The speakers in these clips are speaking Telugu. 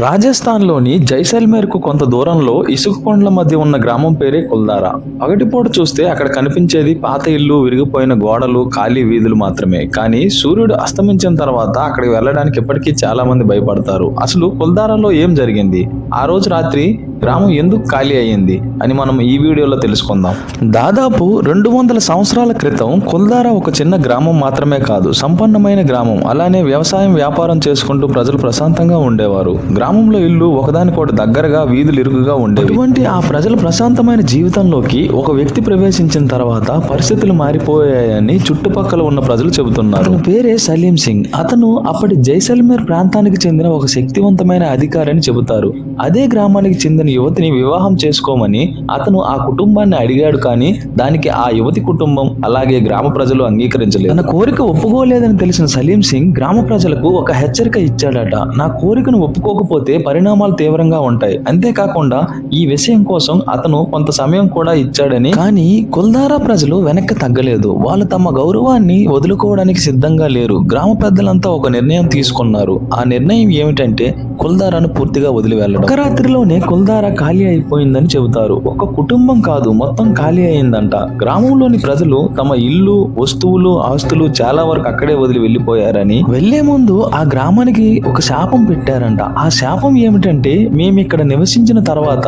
రాజస్థాన్లోని జైసల్మేర్కు కొంత దూరంలో ఇసుక కొండల మధ్య ఉన్న గ్రామం పేరే కుల్దారా. పగటిపూట చూస్తే అక్కడ కనిపించేది పాత ఇల్లు, విరిగిపోయిన గోడలు, ఖాళీ వీధులు మాత్రమే. కానీ సూర్యుడు అస్తమించిన తర్వాత అక్కడికి వెళ్ళడానికి ఇప్పటికీ చాలా మంది భయపడతారు. అసలు కుల్దారాలో ఏం జరిగింది, ఆ రోజు రాత్రి గ్రామం ఎందుకు ఖాళీ అయ్యింది అని మనం ఈ వీడియోలో తెలుసుకుందాం. దాదాపు 200 సంవత్సరాల క్రితం కుల్దారా ఒక చిన్న గ్రామం మాత్రమే కాదు, సంపన్నమైన గ్రామం. అలానే వ్యవసాయం, వ్యాపారం చేసుకుంటూ ప్రజలు ప్రశాంతంగా ఉండేవారు. గ్రామంలో ఇల్లు ఒకదానికొకటి దగ్గరగా, వీధులు ఇరుకుగా ఉండేవి. ఇటువంటి ఆ ప్రజల ప్రశాంతమైన జీవితంలోకి ఒక వ్యక్తి ప్రవేశించిన తర్వాత పరిస్థితులు మారిపోయాయని చుట్టుపక్కల ఉన్న ప్రజలు చెబుతున్నారు. అతని పేరే సలీం సింగ్. అతను అప్పటి జైసల్మేర్ ప్రాంతానికి చెందిన ఒక శక్తివంతమైన అధికారి అని చెబుతారు. అదే గ్రామానికి చెందిన యువతిని వివాహం చేసుకోమని అతను ఆ కుటుంబాన్ని అడిగాడు. కానీ దానికి ఆ యువతి కుటుంబం అలాగే గ్రామ ప్రజలు అంగీకరించలేదు. తన కోరిక ఒప్పుకోలేదని తెలిసిన సలీం సింగ్ గ్రామ ప్రజలకు ఒక హెచ్చరిక ఇచ్చాడట. నా కోరికను ఒప్పుకోకపోతే పరిణామాలు తీవ్రంగా ఉంటాయి. అంతేకాకుండా ఈ విషయం కోసం అతను కొంత సమయం కూడా ఇచ్చాడని. కానీ కుల్దారా ప్రజలు వెనక్కి తగ్గలేదు. వాళ్ళు తమ గౌరవాన్ని వదులుకోవడానికి సిద్ధంగా లేరు. గ్రామ పెద్దలంతా ఒక నిర్ణయం తీసుకున్నారు. ఆ నిర్ణయం ఏమిటంటే కుల్దారాను పూర్తిగా వదిలి వెళ్ళడం. ఒక రాత్రిలోనే కుల్దారా ఖాళీ అయిపోయిందని చెబుతారు. ఒక కుటుంబం కాదు, మొత్తం ఖాళీ అయిందంట. గ్రామంలోని ప్రజలు తమ ఇల్లు, వస్తువులు, ఆస్తులు చాలా వరకు అక్కడే వదిలి వెళ్ళిపోయారని, వెళ్లే ముందు ఆ గ్రామానికి ఒక శాపం పెట్టారంట. ఆ శాపం ఏమిటంటే, మేమిక్కడ నివసించిన తర్వాత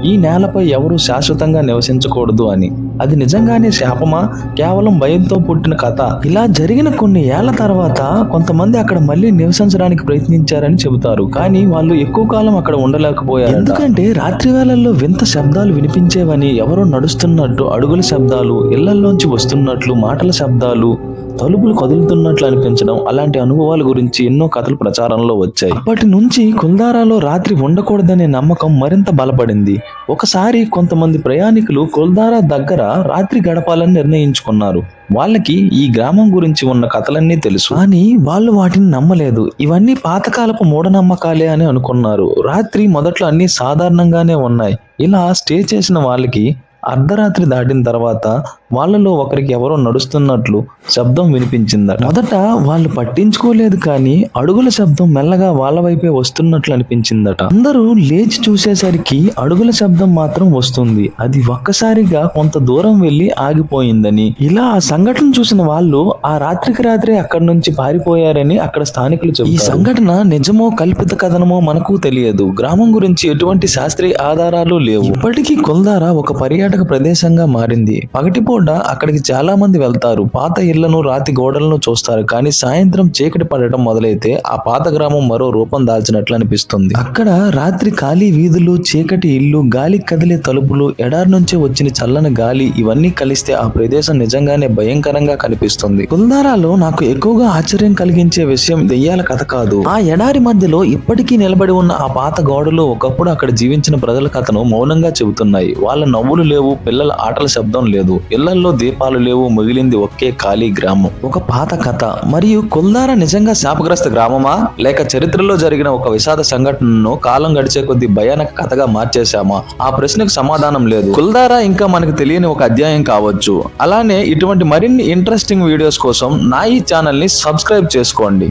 ఈ నేలపై ఎవరు శాశ్వతంగా నివసించకూడదు అని. అది నిజంగానే శాపమా, కేవలం భయంతో పుట్టిన కథ? ఇలా జరిగిన కొన్ని ఏళ్ల తర్వాత కొంతమంది అక్కడ మళ్ళీ నివసించడానికి ప్రయత్నించారని చెబుతారు. కానీ వాళ్ళు ఎక్కువ కాలం అక్కడ ఉండలేకపోయారు. ఎందుకంటే రాత్రి వేళల్లో వింత శబ్దాలు వినిపించేవని, ఎవరో నడుస్తున్నట్టు అడుగుల శబ్దాలు, ఇళ్లలోంచి వస్తున్నట్లు మాటల శబ్దాలు, తలుపులు కదులుతున్నట్లు అనిపించడం, అలాంటి అనుభవాల గురించి ఎన్నో కథలు ప్రచారంలో వచ్చాయి. అప్పటి నుంచి కుల్దారాలో రాత్రి ఉండకూడదనే నమ్మకం మరింత బలపడింది. ఒకసారి కొంతమంది ప్రయాణికులు కుల్దారా దగ్గర రాత్రి గడపాలని నిర్ణయించుకున్నారు. వాళ్ళకి ఈ గ్రామం గురించి ఉన్న కథలన్నీ తెలుసు, కానీ వాళ్ళు వాటిని నమ్మలేదు. ఇవన్నీ పాతకాలపు మూఢనమ్మకాలే అని అనుకున్నారు. రాత్రి మొదట్లో అన్ని సాధారణంగానే ఉన్నాయి. ఇలా స్టే చేసిన వాళ్ళకి అర్ధరాత్రి దాటిన తర్వాత వాళ్ళలో ఒకరికి ఎవరో నడుస్తున్నట్లు శబ్దం వినిపించిందట. మొదట వాళ్ళు పట్టించుకోలేదు, కానీ అడుగుల శబ్దం మెల్లగా వాళ్ళ వైపే వస్తున్నట్లు అనిపించిందట. అందరూ లేచి చూసేసరికి అడుగుల శబ్దం మాత్రం వస్తుంది. అది ఒక్కసారిగా కొంత దూరం వెళ్లి ఆగిపోయిందని. ఇలా ఆ సంఘటన చూసిన వాళ్ళు ఆ రాత్రికి రాత్రే అక్కడి నుంచి పారిపోయారని అక్కడ స్థానికులు చెబుతారు. ఈ సంఘటన నిజమో కల్పిత కథనమో మనకు తెలియదు. గ్రామం గురించి ఎటువంటి శాస్త్రీయ ఆధారాలు లేవు. ఇప్పటికీ కుల్దారా ఒక పర్యాటక ప్రదేశంగా మారింది. పగటిపూట అక్కడికి చాలా మంది వెళ్తారు. పాత ఇళ్లను, రాతి గోడలను చూస్తారు. కానీ సాయంత్రం చీకటి పడటం మొదలైతే ఆ పాత గ్రామం మరో రూపం దాల్చినట్లు అనిపిస్తుంది. అక్కడ రాత్రి ఖాళీ వీధులు, చీకటి ఇల్లు, గాలి కదిలే తలుపులు, ఎడారి నుంచి వచ్చిన చల్లని గాలి, ఇవన్నీ కలిస్తే ఆ ప్రదేశం నిజంగానే భయంకరంగా కనిపిస్తుంది. కుల్దారాలో నాకు ఎక్కువగా ఆశ్చర్యం కలిగించే విషయం దెయ్యాల కథ కాదు. ఆ ఎడారి మధ్యలో ఇప్పటికీ నిలబడి ఉన్న ఆ పాత గోడలు ఒకప్పుడు అక్కడ జీవించిన ప్రజల కథను మౌనంగా చెబుతున్నాయి. వాళ్ళ నవ్వులు లేవు, పిల్లల ఆటల శబ్దం లేదు, ఇళ్లల్లో దీపాలు లేవు, మిగిలింది ఒకే ఖాళీ గ్రామం. ఒక పాత కథ. మరియు కుల్దారా నిజంగా శాపగ్రస్త గ్రామమా, లేక చరిత్రలో జరిగిన ఒక విషాద సంఘటనను కాలం గడిచే కొద్ది భయానక కథగా మార్చేశామా? ఆ ప్రశ్నకు సమాధానం లేదు. కుల్దారా ఇంకా మనకు తెలియని ఒక అధ్యాయం కావచ్చు. అలానే ఇటువంటి మరిన్ని ఇంట్రెస్టింగ్ వీడియోస్ కోసం నా ఈ ఛానల్ ని సబ్స్క్రైబ్ చేసుకోండి.